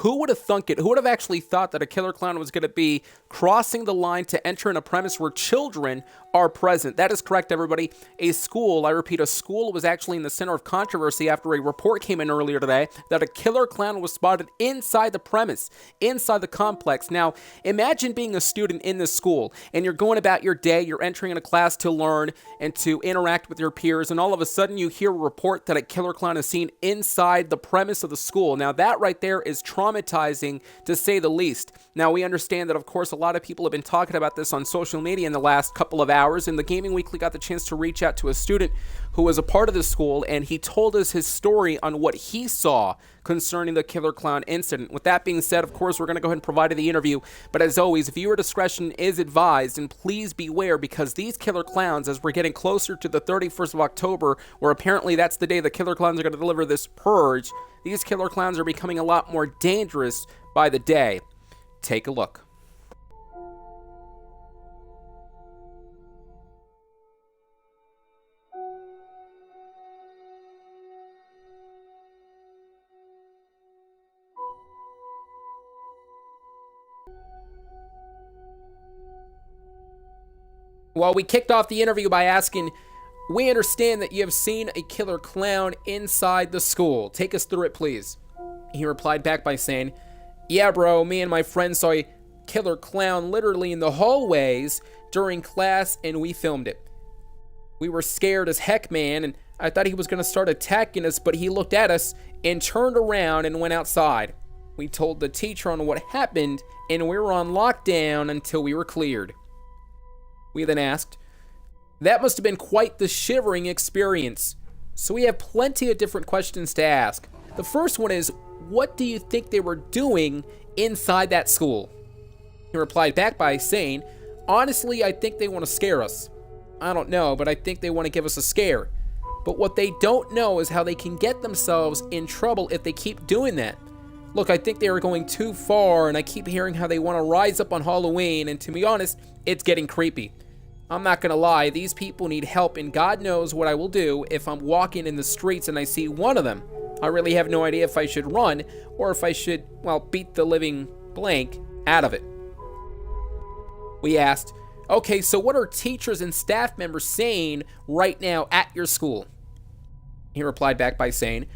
who would have thunk it? Who would have actually thought that a killer clown was going to be crossing the line to enter in a premise where children are present? That is correct, everybody. A school, I repeat, a school was actually in the center of controversy after a report came in earlier today that a killer clown was spotted inside the premise, inside the complex. Now, imagine being a student in this school, and you're going about your day, you're entering in a class to learn and to interact with your peers, and all of a sudden you hear a report that a killer clown is seen inside the premise of the school. Now, that right there is traumatizing, to say the least. Now, we understand that, of course, a lot of people have been talking about this on social media in the last couple of hours, and the Gaming Weekly got the chance to reach out to a student who was a part of the school, and he told us his story on what he saw concerning the killer clown incident. With that being said, of course, we're going to go ahead and provide the interview, but as always, viewer discretion is advised, and please beware, because these killer clowns, as we're getting closer to the 31st of October, where apparently that's the day the killer clowns are going to deliver this purge, these killer clowns are becoming a lot more dangerous by the day. Take a look. Well, we kicked off the interview by asking, we understand that you have seen a killer clown inside the school. Take us through it, please. He replied back by saying, yeah, bro, me and my friend saw a killer clown literally in the hallways during class, and we filmed it. We were scared as heck, man, and I thought he was going to start attacking us, but he looked at us and turned around and went outside. We told the teacher on what happened, and we were on lockdown until we were cleared. We then asked, that must have been quite the shivering experience. So we have plenty of different questions to ask. The first one is, what do you think they were doing inside that school? He replied back by saying, honestly, I think they want to scare us. I don't know, but I think they want to give us a scare. But what they don't know is how they can get themselves in trouble if they keep doing that. Look, I think they are going too far, and I keep hearing how they want to rise up on Halloween, and to be honest, it's getting creepy. I'm not gonna lie, these people need help, and God knows what I will do if I'm walking in the streets and I see one of them. I really have no idea if I should run or if I should, well, beat the living blank out of it. We asked, okay, so what are teachers and staff members saying right now at your school? He replied back by saying,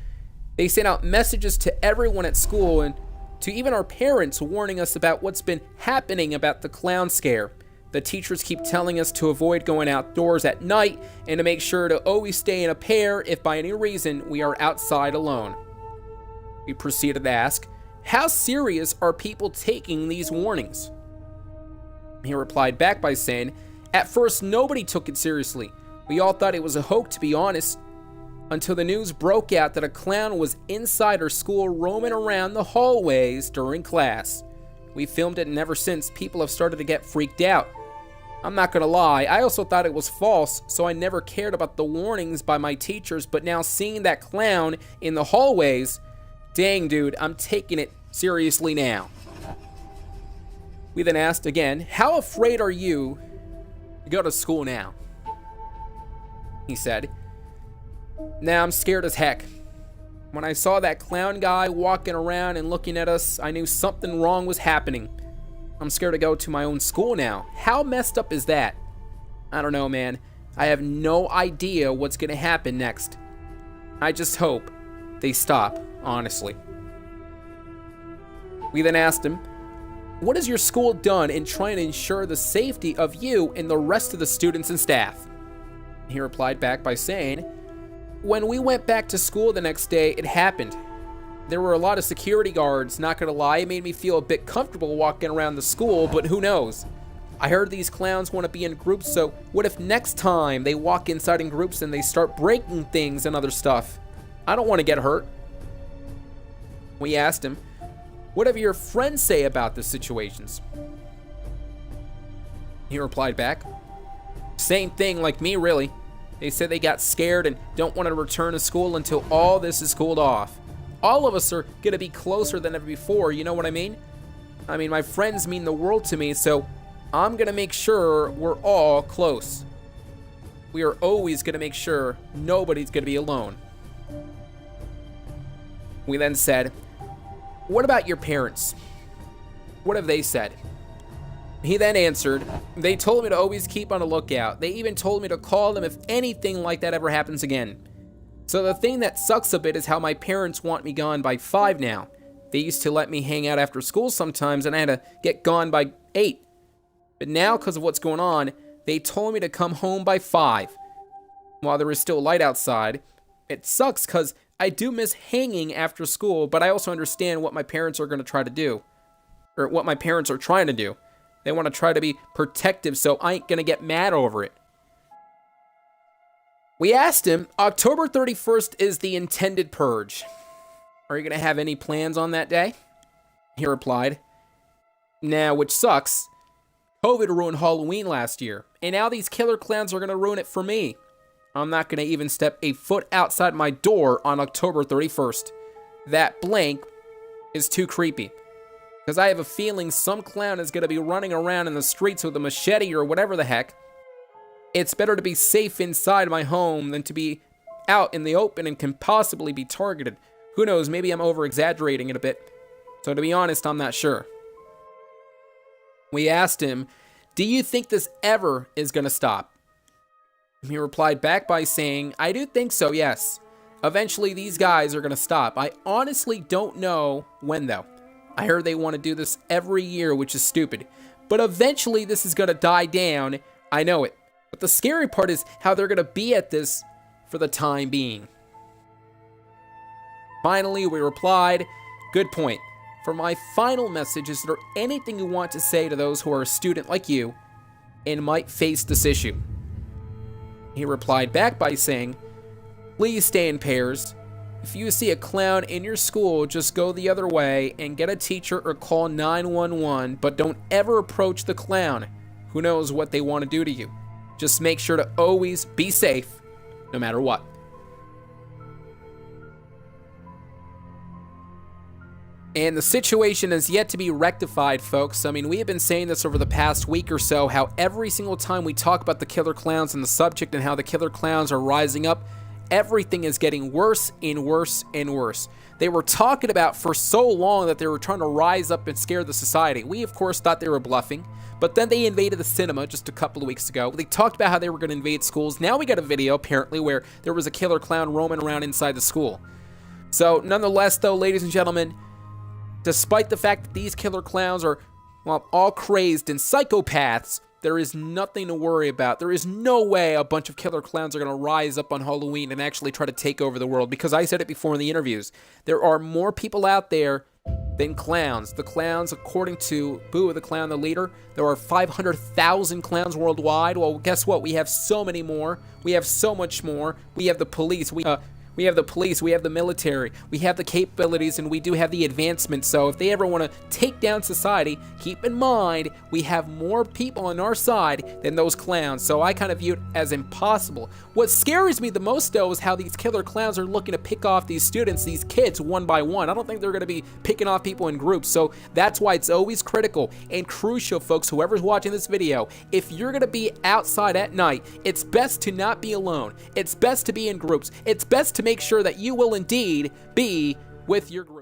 they sent out messages to everyone at school and to even our parents warning us about what's been happening about the clown scare. The teachers keep telling us to avoid going outdoors at night and to make sure to always stay in a pair if by any reason we are outside alone. We proceeded to ask, how serious are people taking these warnings? He replied back by saying, at first nobody took it seriously. We all thought it was a hoax, to be honest, until the news broke out that a clown was inside our school roaming around the hallways during class. We filmed it, and ever since, people have started to get freaked out. I'm not gonna lie, I also thought it was false, so I never cared about the warnings by my teachers, but now seeing that clown in the hallways, dang dude, I'm taking it seriously now. We then asked again, how afraid are you to go to school now? He said, nah, I'm scared as heck. When I saw that clown guy walking around and looking at us, I knew something wrong was happening. I'm scared to go to my own school now. How messed up is that? I don't know, man. I have no idea what's gonna happen next. I just hope they stop, honestly. We then asked him, what has your school done in trying to ensure the safety of you and the rest of the students and staff? He replied back by saying, when we went back to school the next day, it happened. There were a lot of security guards, not gonna lie. It made me feel a bit comfortable walking around the school, but who knows? I heard these clowns want to be in groups, so what if next time they walk inside in groups and they start breaking things and other stuff? I don't want to get hurt. We asked him, what have your friends say about the situations? He replied back, same thing like me, really. They said they got scared and don't want to return to school until all this is cooled off. All of us are going to be closer than ever before, you know what I mean? I mean, my friends mean the world to me, so I'm going to make sure we're all close. We are always going to make sure nobody's going to be alone. We then said, What about your parents? What have they said? He then answered, they told me to always keep on the lookout. They even told me to call them if anything like that ever happens again. So the thing that sucks a bit is how my parents want me gone by 5 now. They used to let me hang out after school sometimes, and I had to get gone by 8. But now, because of what's going on, they told me to come home by 5. While there is still light outside. It sucks because I do miss hanging after school, but I also understand what my parents are going to try to do. Or what my parents are trying to do. They want to try to be protective, so I ain't going to get mad over it. We asked him, October 31st is the intended purge. Are you going to have any plans on that day? He replied, nah, which sucks. COVID ruined Halloween last year, and now these killer clowns are going to ruin it for me. I'm not going to even step a foot outside my door on October 31st. That blank is too creepy. Because I have a feeling some clown is going to be running around in the streets with a machete or whatever the heck. It's better to be safe inside my home than to be out in the open and can possibly be targeted. Who knows, maybe I'm over-exaggerating it a bit. So to be honest, I'm not sure. We asked him, do you think this ever is going to stop? He replied back by saying, I do think so, yes. Eventually these guys are going to stop. I honestly don't know when though. I heard they want to do this every year, which is stupid. But eventually this is going to die down. I know it. But the scary part is how they're going to be at this for the time being. Finally, we replied, good point. For my final message, is there anything you want to say to those who are a student like you and might face this issue? He replied back by saying, please stay in pairs. If you see a clown in your school, just go the other way and get a teacher or call 911, but don't ever approach the clown. Who knows what they want to do to you? Just make sure to always be safe, no matter what. And the situation is yet to be rectified, folks. I mean, we have been saying this over the past week or so, how every single time we talk about the killer clowns and the subject and how the killer clowns are rising up, everything is getting worse and worse and worse. They were talking about for so long that they were trying to rise up and scare the society. We, of course, thought they were bluffing. But then they invaded the cinema just a couple of weeks ago. They talked about how they were going to invade schools. Now we got a video, apparently, where there was a killer clown roaming around inside the school. So, nonetheless, though, ladies and gentlemen, despite the fact that these killer clowns are, well, all crazed and psychopaths, there is nothing to worry about. There is no way a bunch of killer clowns are going to rise up on Halloween and actually try to take over the world. Because I said it before in the interviews. There are more people out there than clowns. The clowns, according to Boo the Clown, the leader, there are 500,000 clowns worldwide. Well, guess what? We have so many more. We have so much more. We have the police. We have the police, we have the military, we have the capabilities, and we do have the advancement. So if they ever want to take down society, keep in mind, we have more people on our side than those clowns. So I kind of view it as impossible. What scares me the most, though, is how these killer clowns are looking to pick off these students, these kids, one by one. I don't think they're going to be picking off people in groups. So that's why it's always critical and crucial, folks, whoever's watching this video, if you're going to be outside at night, it's best to not be alone. It's best to be in groups. It's best to make sure that you will indeed be with your group.